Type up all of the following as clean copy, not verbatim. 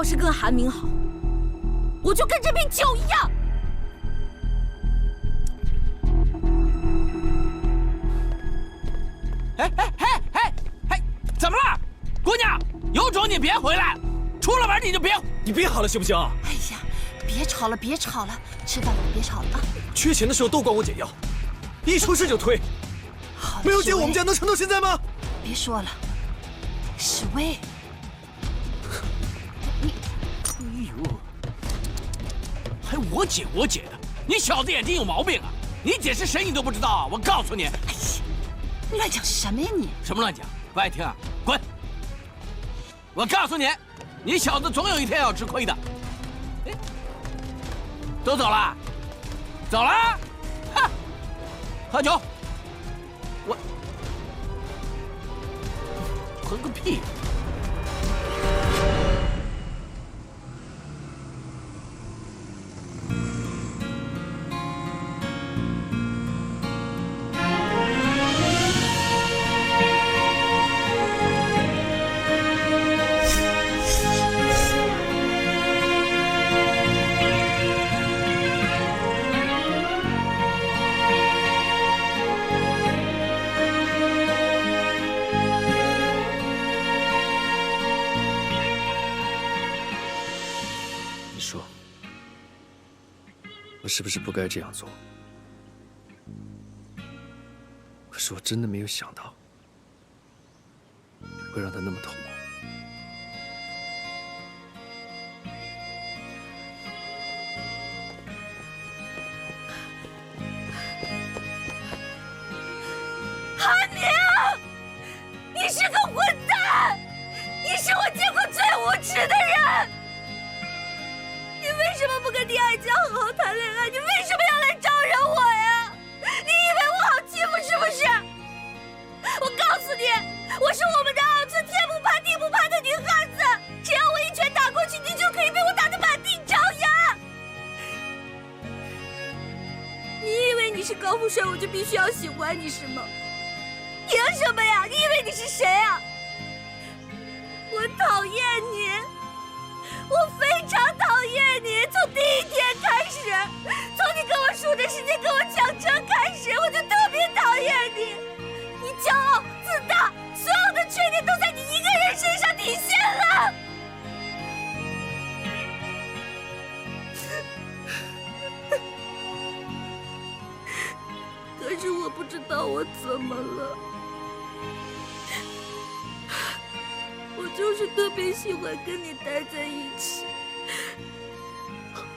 要是跟韩明好，我就跟这瓶酒一样。怎么了，姑娘？有种你别回来，出了门你就别。你别喊了行不行？哎呀，别吵了，别吵了，吃饭了，别吵了啊！缺钱的时候都管我解药，一出事就推。好，没有姐，我们家能撑到现在吗？别说了，史威，哎呦，还我姐的，你小子眼睛有毛病啊！你姐是谁你都不知道啊！我告诉你，哎呀，乱讲什么呀你？什么乱讲？不爱听啊，滚！我告诉你，你小子总有一天要吃亏的。哎，都走了，走了，哈，喝酒。我喝个屁！我是不是不该这样做？可是我真的没有想到，会让他那么痛苦。韩宁，你是个混蛋！你是我见过最无耻的人！你为什么不跟你爱将好好谈恋爱？你为什么要来招惹我呀？你以为我好欺负是不是？我告诉你，我是我们的奥村天不怕地不怕的女汉子，只要我一拳打过去，你就可以被我打得满地找牙。你以为你是高富帅，我就必须要喜欢你是吗？凭什么呀？你以为你是谁啊？我讨厌你，我非常讨厌你。从第一天开始，从你跟我数着时间跟我抢车开始，我就特别讨厌你。你骄傲自大，所有的缺点都在你一个人身上体现了。可是我不知道我怎么了。我就是特别喜欢跟你待在一起，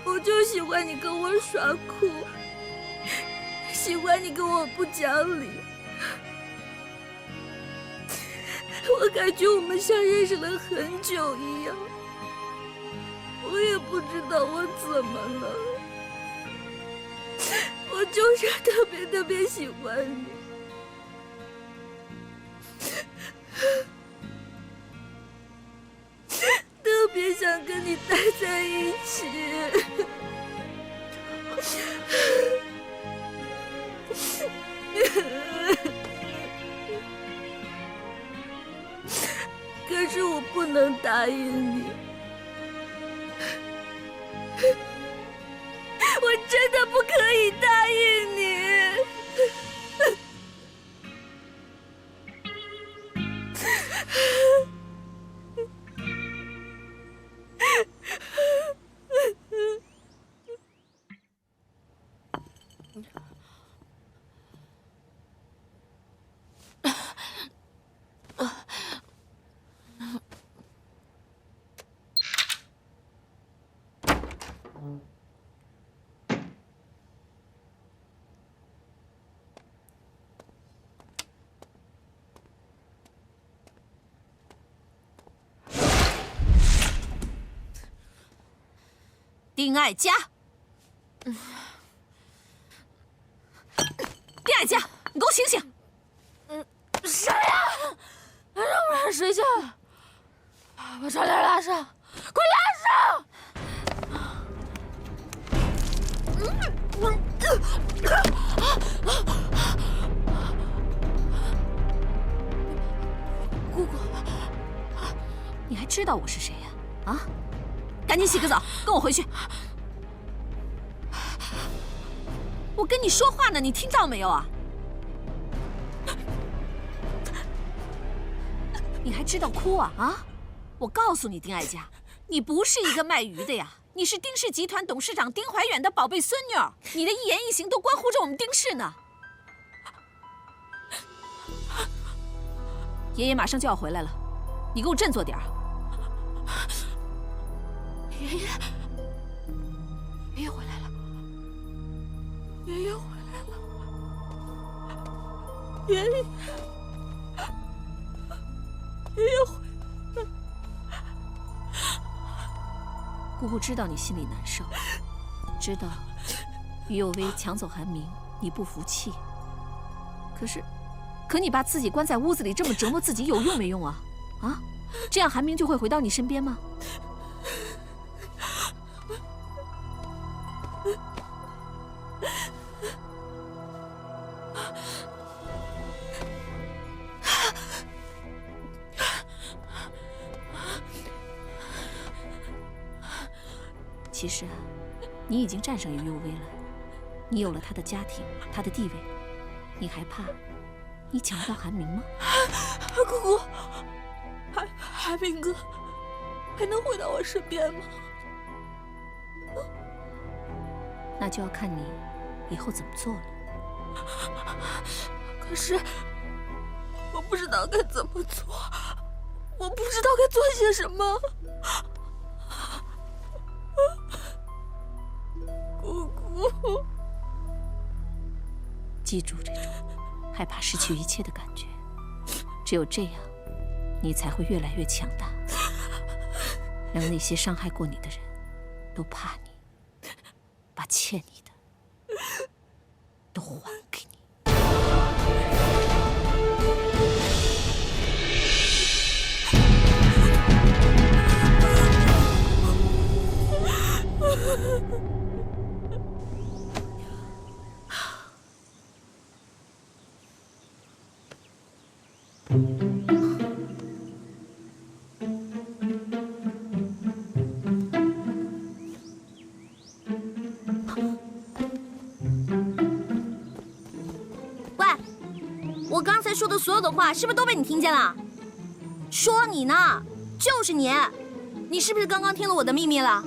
我就喜欢你跟我耍酷，喜欢你跟我不讲理。我感觉我们像认识了很久一样，我也不知道我怎么了，我就是特别喜欢你。特别想跟你待在一起，可是我不能答应你，我真的不可以答应你。丁爱佳，丁爱佳，你给我醒醒！谁呀？让不让人睡觉？把窗帘拉上，快拉上！姑姑，你还知道我是谁呀？啊？赶紧洗个澡，跟我回去。我跟你说话呢，你听到没有啊？你还知道哭啊？啊！我告诉你，丁爱佳，你不是一个卖鱼的呀，你是丁氏集团董事长丁怀远的宝贝孙女儿，你的一言一行都关乎着我们丁氏呢。爷爷马上就要回来了，你给我振作点儿。爷爷回来了，爷爷回来了，爷爷回来了。姑姑知道你心里难受，知道于有为抢走韩明，你不服气。可你把自己关在屋子里这么折磨自己，有用没用啊？啊，这样韩明就会回到你身边吗？其实啊，你已经战胜于佑薇了，你有了他的家庭，他的地位，你还怕你抢不到韩明吗？姑姑，韩明哥还能回到我身边吗？那就要看你以后怎么做了。可是我不知道该怎么做，我不知道该做些什么。姑姑，记住这种害怕失去一切的感觉，只有这样，你才会越来越强大，让那些伤害过你的人都怕你，把欠你的都还给你。喂，我刚才说的所有的话，是不是都被你听见了？说你呢，就是你，你是不是刚刚听了我的秘密了？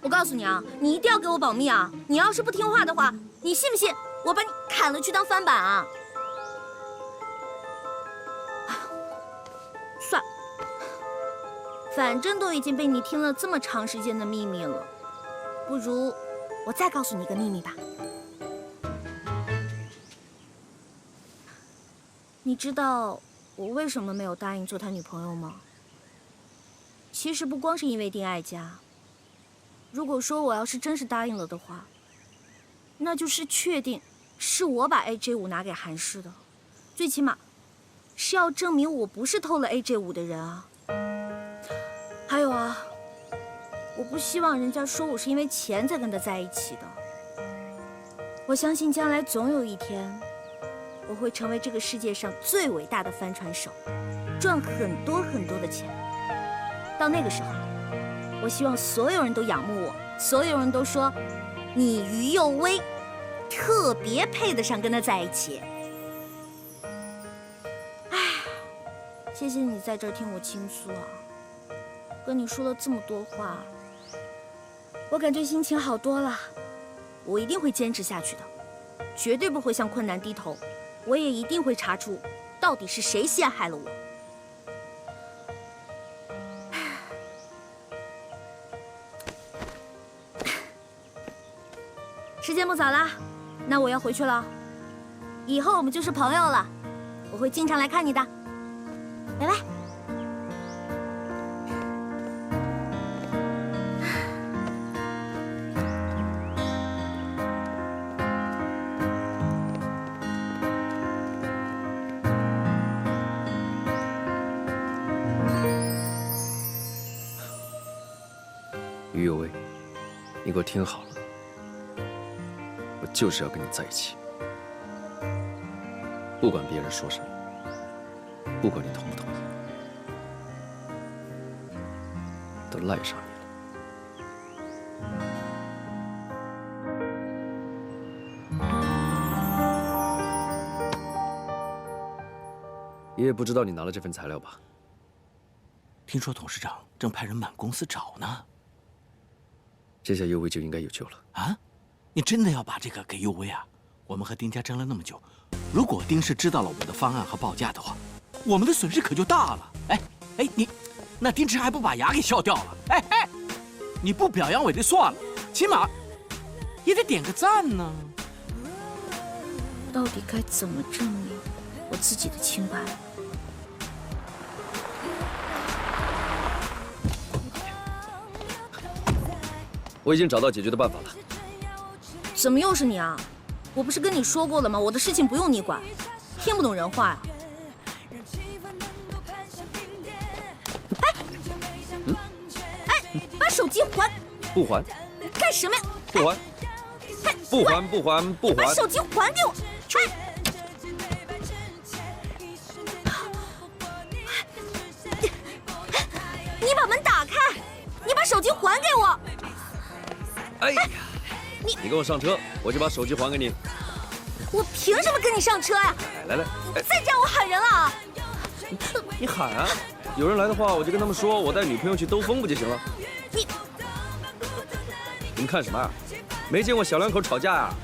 我告诉你啊，你一定要给我保密啊！你要是不听话的话，你信不信我把你砍了去当翻版啊？算了，反正都已经被你听了这么长时间的秘密了，不如我再告诉你一个秘密吧。你知道我为什么没有答应做他女朋友吗？其实不光是因为丁爱佳。如果说我要是真是答应了的话，那就是确定是我把 AJ5拿给韩氏的，最起码是要证明我不是偷了 AJ5的人啊。还有啊，我不希望人家说我是因为钱才跟他在一起的。我相信将来总有一天，我会成为这个世界上最伟大的帆船手，赚很多很多的钱。到那个时候，我希望所有人都仰慕我，所有人都说你于佑薇特别配得上跟他在一起。唉，谢谢你在这儿听我倾诉啊，跟你说了这么多话，我感觉心情好多了。我一定会坚持下去的，绝对不会向困难低头。我也一定会查出到底是谁陷害了我。时间不早了，那我要回去了。以后我们就是朋友了，我会经常来看你的。拜拜。于有为，你给我听好了，我就是要跟你在一起，不管别人说什么，不管你同不同意，都赖上你了。爷爷不知道你拿了这份材料吧？听说董事长正派人满公司找呢。这下佑威就应该有救了。啊，你真的要把这个给佑威啊？我们和丁家争了那么久，如果丁氏知道了我们的方案和报价的话，我们的损失可就大了。哎，你，那丁池还不把牙给笑掉了？哎，你不表扬我也就算了，起码也得点个赞呢。到底该怎么证明我自己的清白？我已经找到解决的办法了。怎么又是你啊？我不是跟你说过了吗？我的事情不用你管，听不懂人话呀。把手机还！不还！干什么呀？不还！不还！不还！不还！把手机还给我！你把门打开！你把手机还给我！哎呀，你跟我上车，我就把手机还给你。我凭什么跟你上车呀？来，再这样我喊人了啊！你喊啊！有人来的话，我就跟他们说我带女朋友去兜风不就行了？你们看什么啊？没见过小两口吵架呀？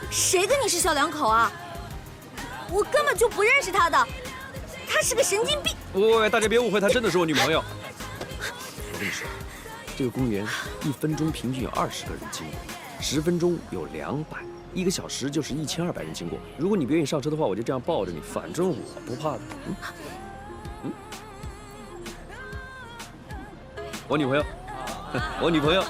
谁跟你是小两口啊？我根本就不认识他的，他是个神经病。喂，大家别误会，她真的是我女朋友。我跟你说，这个公园1分钟平均有20个人经过，10分钟有200，1个小时就是1200人经过。如果你不愿意上车的话，我就这样抱着你，反正我不怕的。我女朋友，我女朋友。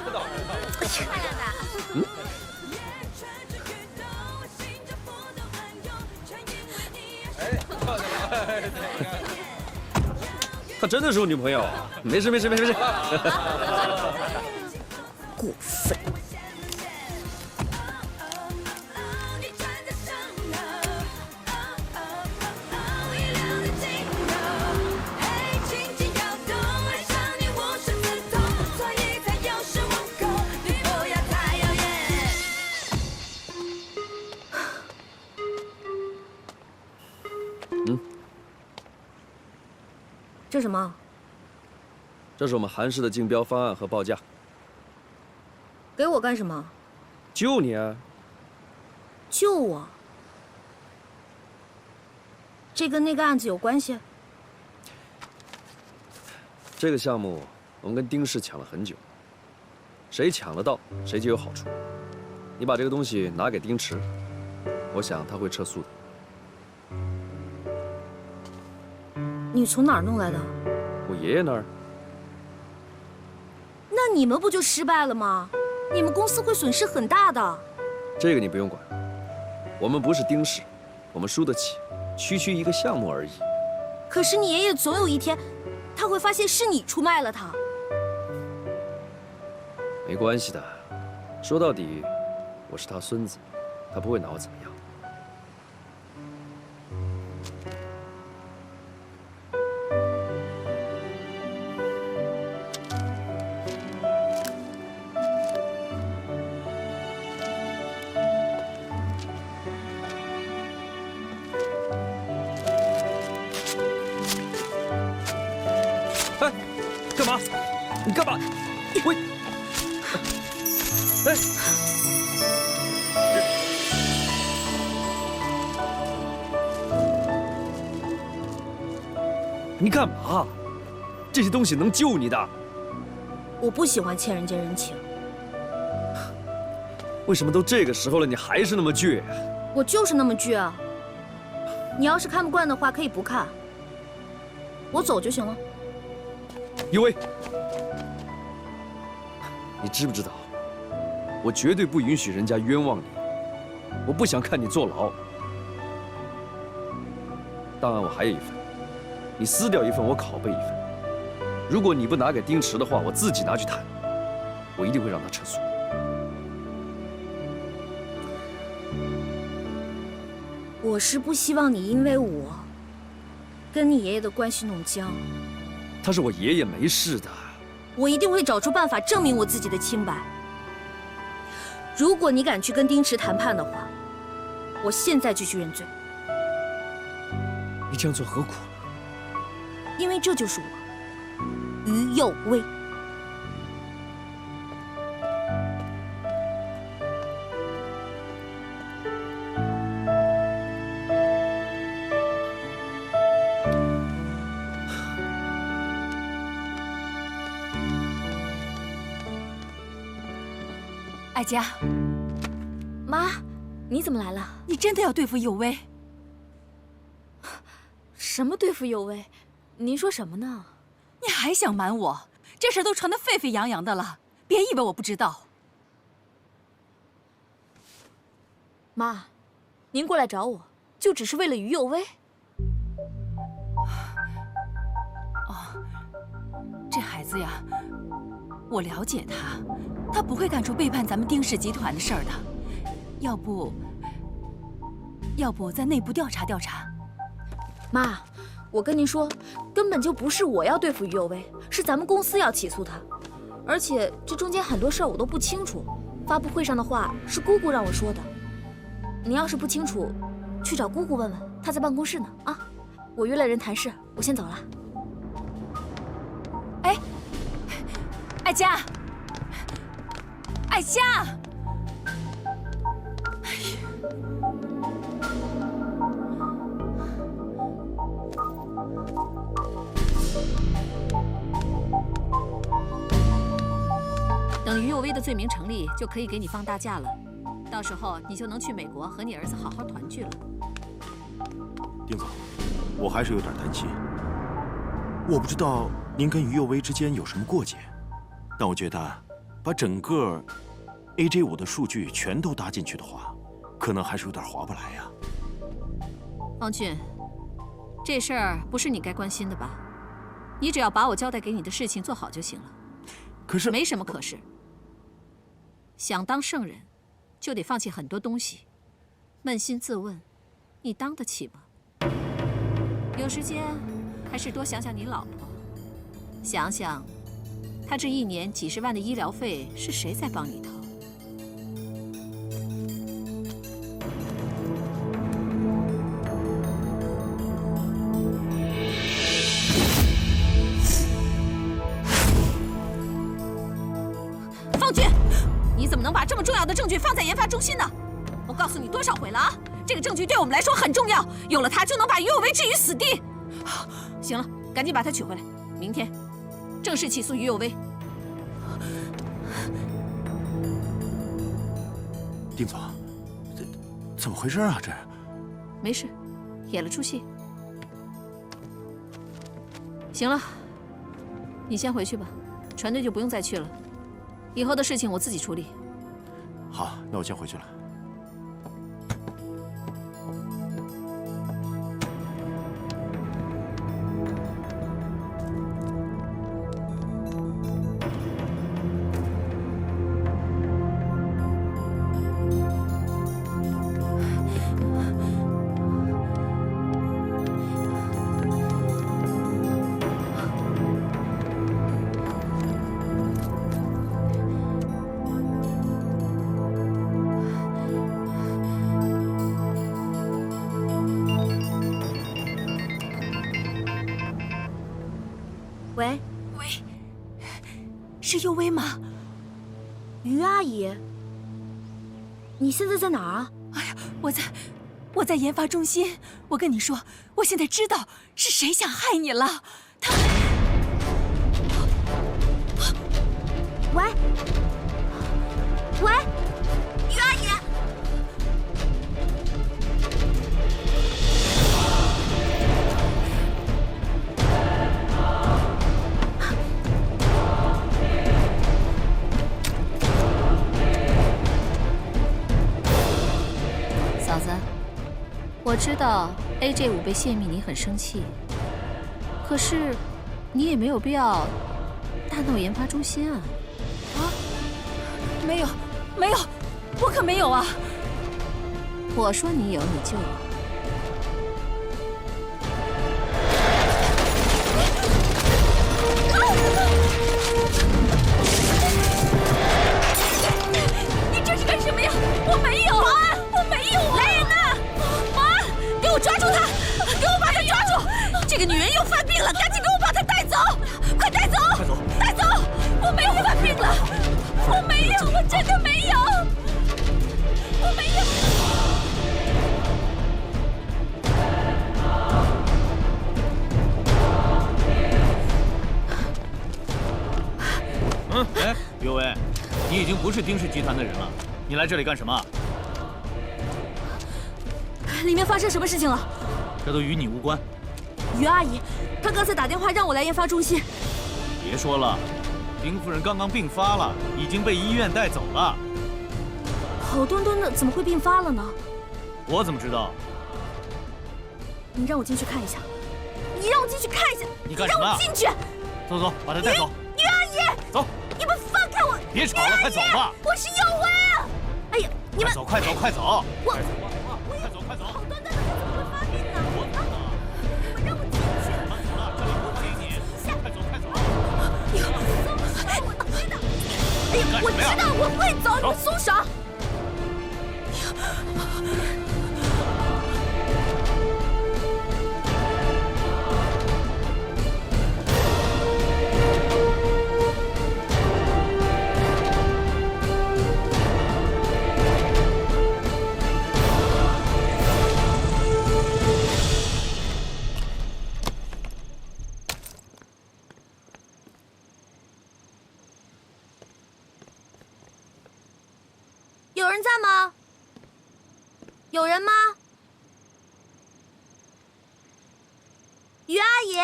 她真的是我女朋友，没事。过分！这什么？这是我们韩氏的竞标方案和报价。给我干什么？救你啊！救我？这跟那个案子有关系？这个项目我们跟丁氏抢了很久，谁抢得到谁就有好处。你把这个东西拿给丁池，我想他会撤诉的。你从哪儿弄来的？我爷爷那儿。那你们不就失败了吗？你们公司会损失很大的。这个你不用管，我们不是丁氏，我们输得起，区一个项目而已。可是你爷爷总有一天，他会发现是你出卖了他。没关系的，说到底，我是他孙子，他不会拿我怎么样。干嘛？你干嘛？喂！哎！你干嘛？这些东西能救你的。我不喜欢欠人家人情。为什么都这个时候了，你还是那么倔？我就是那么倔啊！你要是看不惯的话，可以不看，我走就行了。尤薇，你知不知道，我绝对不允许人家冤枉你，我不想看你坐牢。档案我还有一份，你撕掉一份，我拷贝一份。如果你不拿给丁池的话，我自己拿去谈，我一定会让他撤诉。我是不希望你因为我跟你爷爷的关系弄僵。他是我爷爷，没事的。我一定会找出办法证明我自己的清白。如果你敢去跟丁池谈判的话，我现在就去认罪，你这样做何苦？因为这就是我，于右威。哀家，妈，你怎么来了？你真的要对付右威？什么对付右威？您说什么呢？你还想瞒我？这事都传得沸沸扬扬的了，别以为我不知道。妈，您过来找我，就只是为了于右威？这孩子呀，我了解他，他不会干出背叛咱们丁氏集团的事儿的。要不在内部调查调查？妈，我跟您说，根本就不是我要对付于右威，是咱们公司要起诉他。而且这中间很多事儿我都不清楚，发布会上的话是姑姑让我说的。你要是不清楚，去找姑姑问问，她在办公室呢。啊，我约了人谈事，我先走了。哎，哀家，哀家！等于右威的罪名成立，就可以给你放大假了。到时候你就能去美国和你儿子好好团聚了。丁总，我还是有点担心。我不知道您跟于右威之间有什么过节，但我觉得把整个 AJ5的数据全都搭进去的话，可能还是有点划不来呀。方俊，这事儿不是你该关心的吧？你只要把我交代给你的事情做好就行了。可是没什么可是。想当圣人，就得放弃很多东西。扪心自问，你当得起吗？有时间还是多想想你老婆，想想她这1年几十万的医疗费是谁在帮你掏？方俊，你怎么能把这么重要的证据放在研发中心呢？我告诉你多少回了啊！这个证据对我们来说很重要，有了它就能把于右威置于死地。行了，赶紧把它取回来，明天正式起诉于右威。丁总，这怎么回事啊？这没事，演了出戏。行了，你先回去吧，船队就不用再去了。以后的事情我自己处理。好，那我先回去了。喂，是右威吗？于阿姨，你现在在哪儿啊？哎呀，我在研发中心。我跟你说，我现在知道是谁想害你了。他，喂，喂，于阿姨。嫂子，我知道 AJ5被泄密，你很生气。可是，你也没有必要大闹研发中心啊！啊，没有，我可没有啊！我说你有，你就有。你这是干什么呀？我没有啊！我没有啊！莱恩娜！不是丁氏集团的人了。你来这里干什么？里面发生什么事情了？这都与你无关。于阿姨，她刚才打电话让我来研发中心。别说了，丁夫人刚刚病发了，已经被医院带走了。好端端的怎么会病发了呢？我怎么知道？你让我进去看一下。你让我进去看一下。你干什么？让我进去。走走，把她带走。于阿姨，走。你们放开我！别吵了，快走吧。我是佑薇啊！哎呀，你们快走，快走！我快走，快走！好端端的怎么会发病呢？你们让我进去！这里不欢迎你！快走，快走！哎呀，我知道我会走，你们松手！有人在吗？有人吗？于阿姨，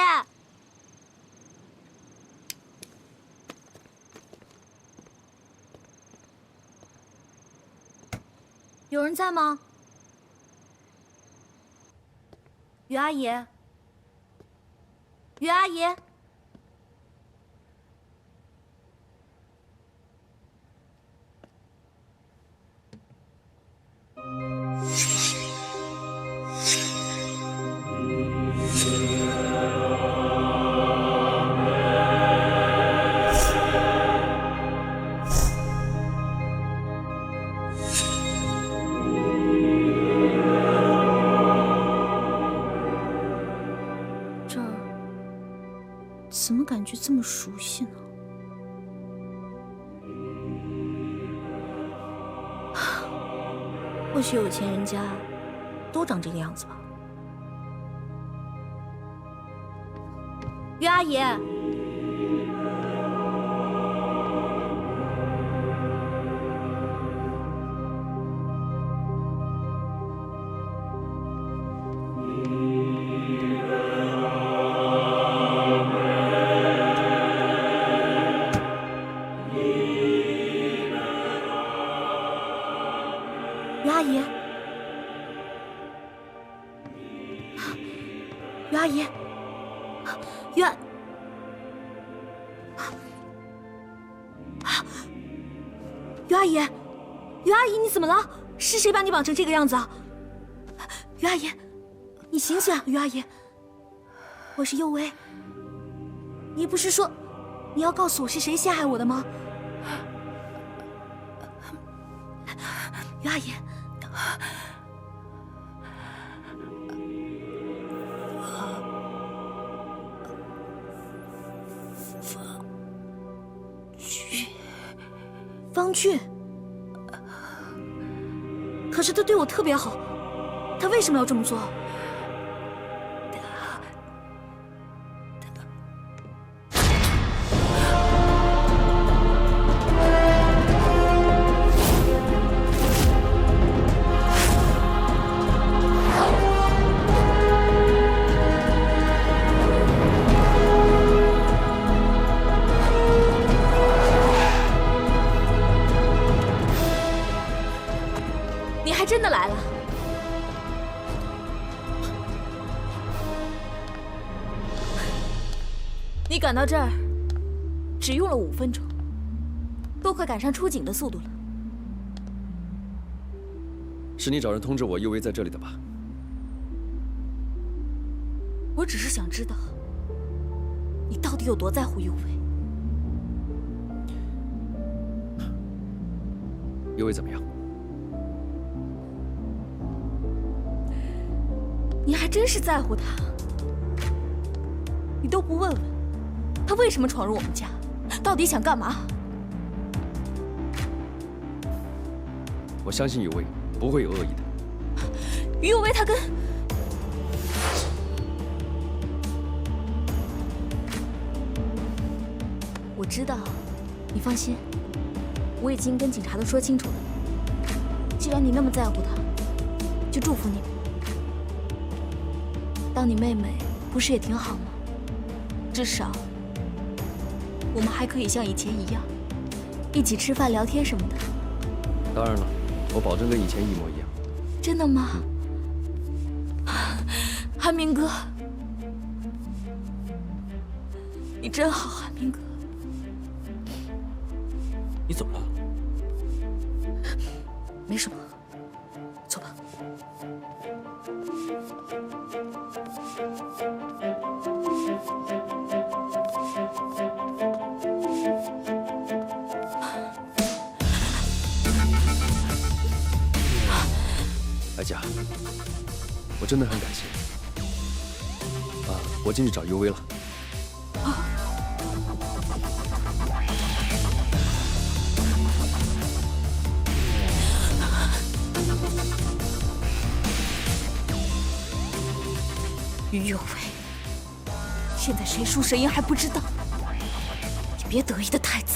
有人在吗？于阿姨，于阿姨。这儿怎么感觉这么熟悉呢？或许有钱人家都长这个样子吧。于阿姨，于阿姨，于阿姨，于阿，于阿姨，于阿姨，你怎么了？是谁把你绑成这个样子啊？于阿姨，你醒醒啊！于阿姨，我是佑薇。你不是说你要告诉我是谁陷害我的吗？于阿姨。方俊，可是他对我特别好，他为什么要这么做？真的来了，你赶到这儿只用了5分钟，都快赶上出警的速度了。是你找人通知我佑薇在这里的吧？我只是想知道，你到底有多在乎佑薇？佑薇怎么样？你还真是在乎他，你都不问问他为什么闯入我们家，到底想干嘛？我相信佑薇不会有恶意的。于佑薇他跟……我知道，你放心，我已经跟警察都说清楚了。既然你那么在乎他，就祝福你。当你妹妹不是也挺好吗？至少我们还可以像以前一样，一起吃饭、聊天什么的。当然了，我保证跟以前一模一样。真的吗？韩明哥，你真好，韩明哥。你怎么了？没什么，走吧。哀家，我真的很感谢。我进去找尤薇了。于有为，现在谁输谁赢还不知道，你别得意的太早。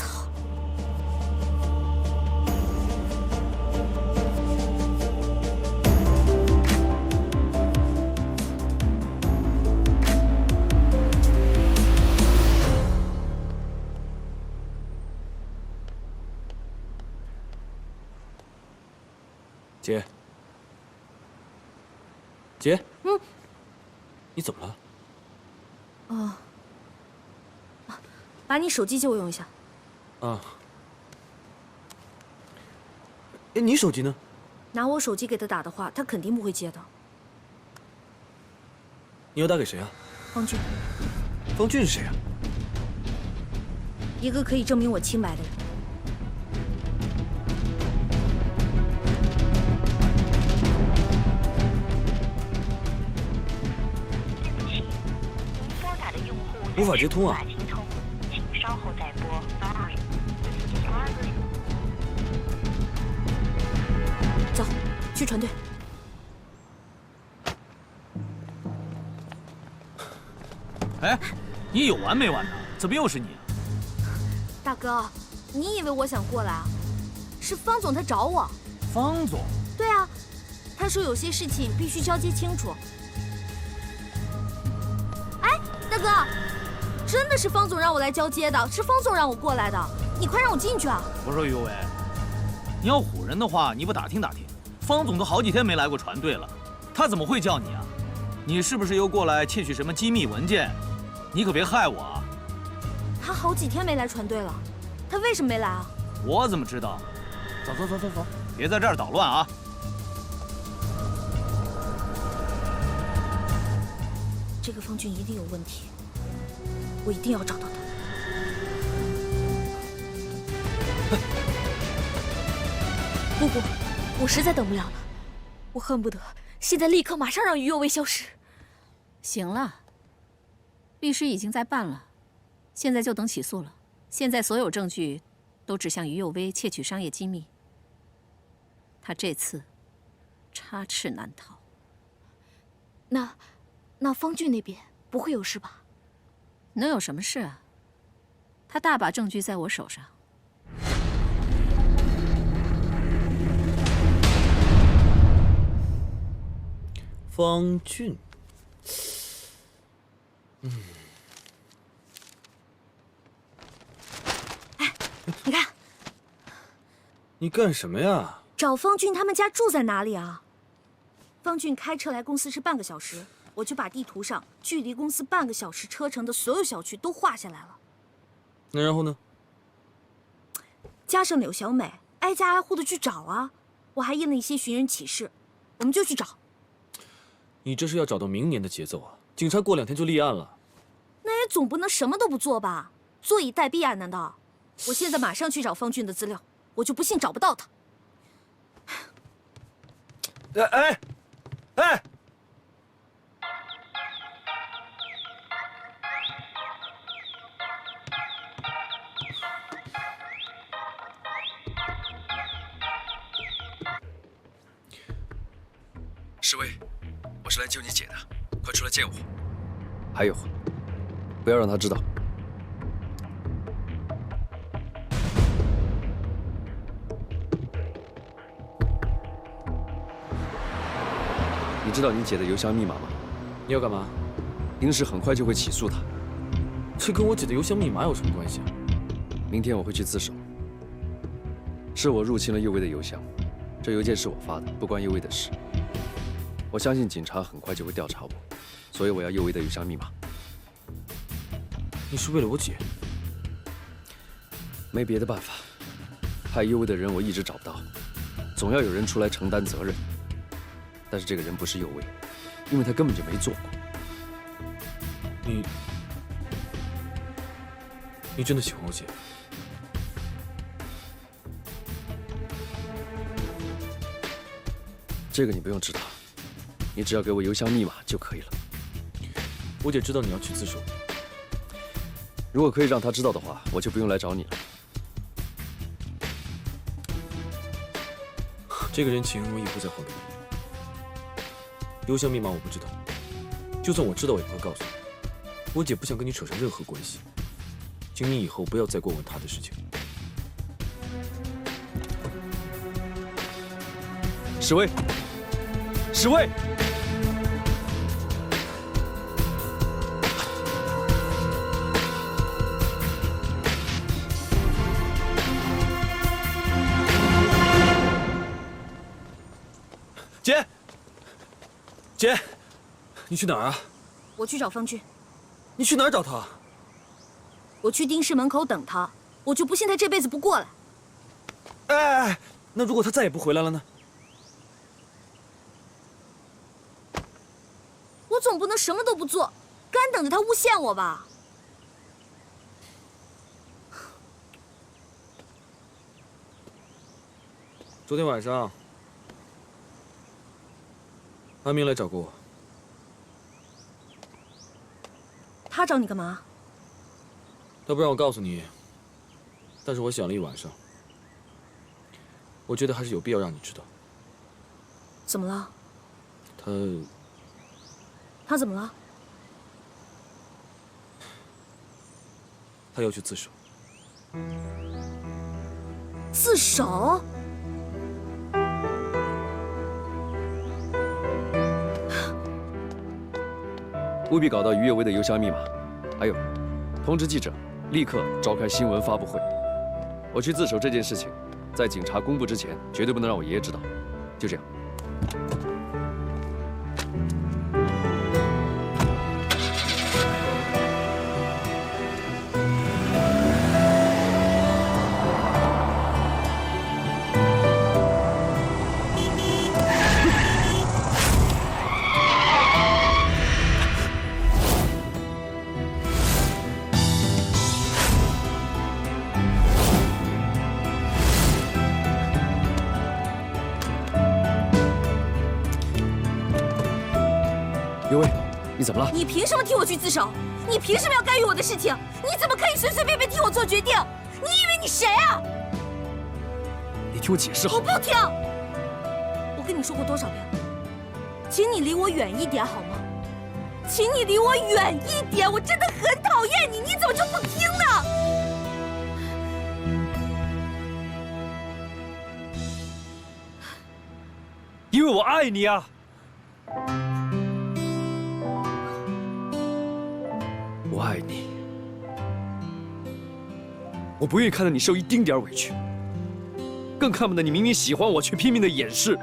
姐，姐，你怎么了？把你手机借我用一下。啊。哎，你手机呢？拿我手机给他打的话，他肯定不会接的。你要打给谁啊？方俊，方俊是谁啊？一个可以证明我清白的人。无法接通啊！请稍后再拨。走，去船队。哎，你有完没完呢？怎么又是你啊？大哥，你以为我想过来啊？是方总他找我。方总？对啊，他说有些事情必须交接清楚。哎，大哥。真的是方总让我来交接的，是方总让我过来的，你快让我进去啊！我说于有为，你要唬人的话，你不打听打听，方总都好几天没来过船队了，他怎么会叫你啊？你是不是又过来窃取什么机密文件？你可别害我啊！他好几天没来船队了，他为什么没来啊？我怎么知道？走走走走走，别在这儿捣乱啊！这个方俊一定有问题。我一定要找到他。不，我实在等不了了，我恨不得现在立刻马上让于有为消失。行了，律师已经在办了，现在就等起诉了。现在所有证据都指向于有为窃取商业机密，他这次插翅难逃。那方俊那边不会有事吧？能有什么事啊？他大把证据在我手上。方俊，哎，你看，你干什么呀？找方俊他们家住在哪里啊？方俊开车来公司是半个小时。我就把地图上距离公司半个小时车程的所有小区都画下来了。那然后呢？加上柳小美，挨家挨户的去找啊。我还印了一些寻人启事，我们就去找。你这是要找到明年的节奏啊！警察过2天就立案了。那也总不能什么都不做吧？坐以待毙啊？难道？我现在马上去找方俊的资料，我就不信找不到他。哎！侍卫，我是来救你姐的，快出来见我。还有，不要让他知道。你知道你姐的邮箱密码吗？你要干嘛？丁氏很快就会起诉她。这跟我姐的邮箱密码有什么关系啊？明天我会去自首。是我入侵了右威的邮箱，这邮件是我发的，不关右威的事。我相信警察很快就会调查我，所以我要右威的邮箱密码。你是为了我姐？没别的办法，害右威的人我一直找不到，总要有人出来承担责任。但是这个人不是右威，因为他根本就没做过。你真的喜欢我姐？这个你不用知道，你只要给我邮箱密码就可以了。我姐知道你要去自首，如果可以让她知道的话，我就不用来找你了。这个人情我以后再还给你。邮箱密码我不知道，就算我知道，我也不会告诉你。我姐不想跟你扯上任何关系，请你以后不要再过问她的事情。史威，史威！姐，姐，你去哪儿啊？我去找方俊。你去哪儿找他？我去丁氏门口等他，我就不信他这辈子不过来。哎，那如果他再也不回来了呢？我总不能什么都不做，干等着他诬陷我吧？昨天晚上，阿明来找过我。他找你干嘛？他不让我告诉你，但是我想了一晚上，我觉得还是有必要让你知道。怎么了？他怎么了？他要去自首。自首？务必搞到于跃威的邮箱密码，还有，通知记者，立刻召开新闻发布会。我去自首这件事情，在警察公布之前，绝对不能让我爷爷知道。就这样。岳威，你怎么了？你凭什么替我去自首？你凭什么要干预我的事情？你怎么可以随随便便替我做决定？你以为你谁啊？你听我解释好吗？我不听！我跟你说过多少遍了？请你离我远一点好吗？请你离我远一点！我真的很讨厌你，你怎么就不听呢？因为我爱你啊！我爱你，我不愿意看到你受一丁点委屈，更看不得你明明喜欢我却拼命的掩饰。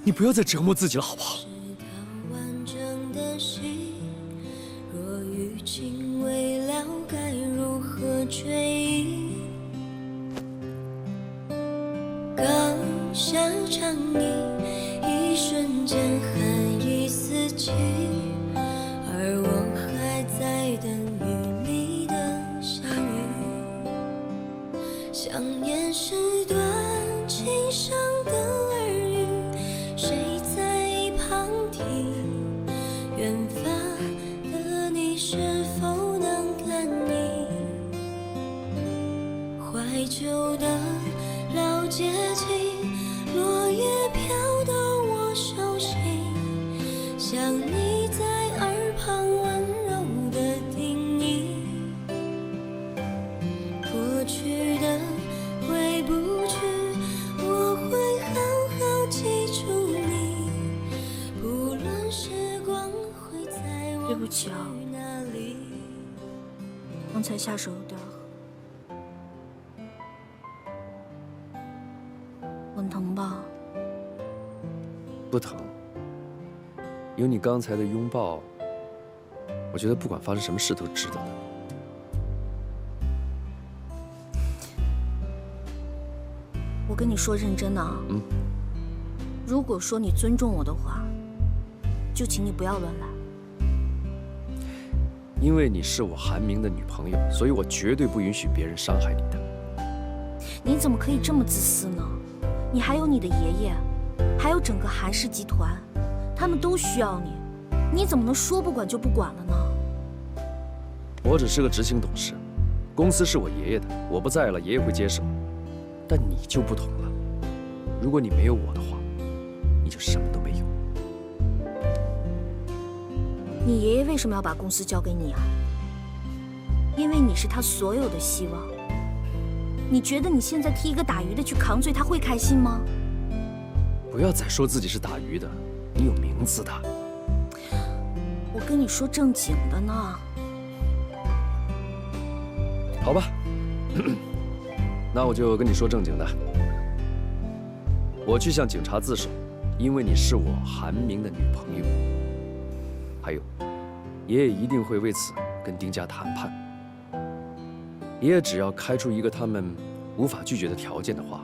你不要再折磨自己了，好不好？刚想唱你，一瞬间寒意四起，而我还在等与你的相遇。想念是段情伤的耳语，谁在一旁听？远方的你是否能感应？怀旧的老街景，落叶飘到我手心，想你在不起啊，刚才下手有点狠，很疼吧？不疼，有你刚才的拥抱，我觉得不管发生什么事都值得的。我跟你说认真的啊，如果说你尊重我的话，就请你不要乱来。因为你是我韩明的女朋友，所以我绝对不允许别人伤害你的。你怎么可以这么自私呢？你还有你的爷爷，还有整个韩氏集团，他们都需要你，你怎么能说不管就不管了呢？我只是个执行董事，公司是我爷爷的，我不在了，爷爷会接手。但你就不同了，如果你没有我的话，你就什么都没有。你爷爷为什么要把公司交给你啊？因为你是他所有的希望。你觉得你现在替一个打鱼的去扛罪，他会开心吗？不要再说自己是打鱼的，你有名字的。我跟你说正经的呢。好吧，那我就跟你说正经的。我去向警察自首，因为你是我韩明的女朋友。还有，爷爷一定会为此跟丁家谈判。爷爷只要开出一个他们无法拒绝的条件的话，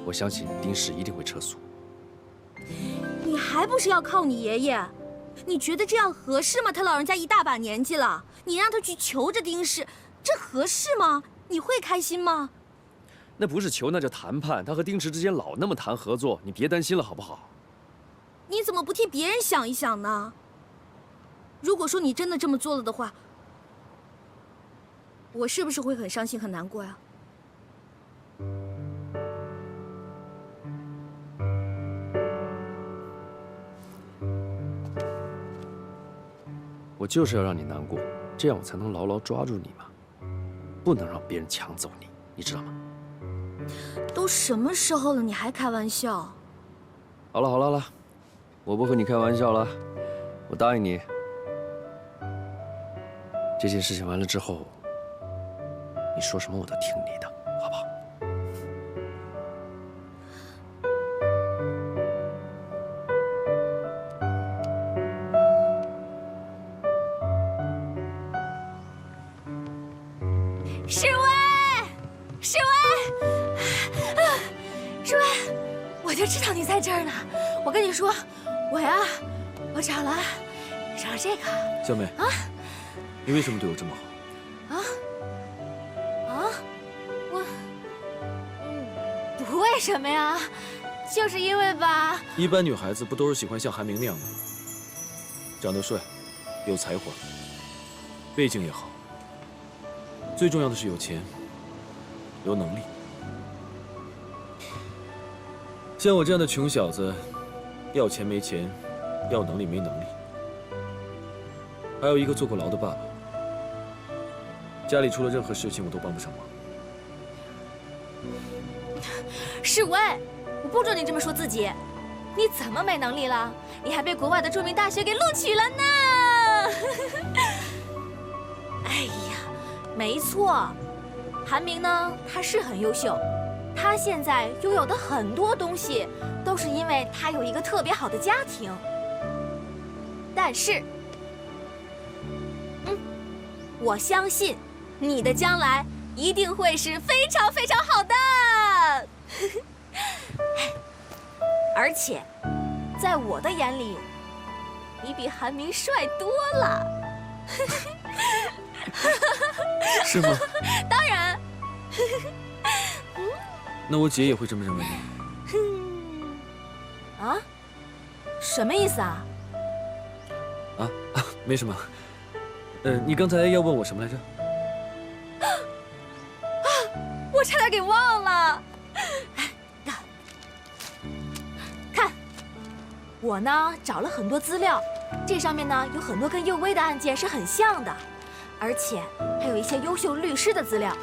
我相信丁氏一定会撤诉。你还不是要靠你爷爷？你觉得这样合适吗？他老人家一大把年纪了，你让他去求着丁氏，这合适吗？你会开心吗？那不是求，那叫谈判。他和丁氏之间老那么谈合作，你别担心了好不好？你怎么不替别人想一想呢？如果说你真的这么做了的话，我是不是会很伤心很难过呀？我就是要让你难过，这样我才能牢牢抓住你嘛，不能让别人抢走你，你知道吗？都什么时候了，你还开玩笑？好了好了好了，我不和你开玩笑了，我答应你，这件事情完了之后，你说什么我都听你的，好不好？世威，世威，世威，我就知道你在这儿呢。我跟你说，我找了这个。小美啊，你为什么对我这么好？不为什么呀，就是因为吧。一般女孩子不都是喜欢像韩明那样的吗？长得帅，有才华，背景也好，最重要的是有钱，有能力。像我这样的穷小子，要钱没钱，要能力没能力，还有一个坐过牢的爸爸，家里出了任何事情我都帮不上忙。世威，我不准你这么说自己，你怎么没能力了？你还被国外的著名大学给录取了呢！哎呀，没错，韩明呢，他是很优秀，他现在拥有的很多东西，都是因为他有一个特别好的家庭。但是，我相信你的将来一定会是非常非常好的。而且，在我的眼里，你比韩明帅多了。是吗？当然。那我姐也会这么认为吗？啊？什么意思啊？没什么。你刚才要问我什么来着？我差点给忘了。看，我呢找了很多资料，这上面呢有很多跟佑薇的案件是很像的，而且还有一些优秀律师的资料。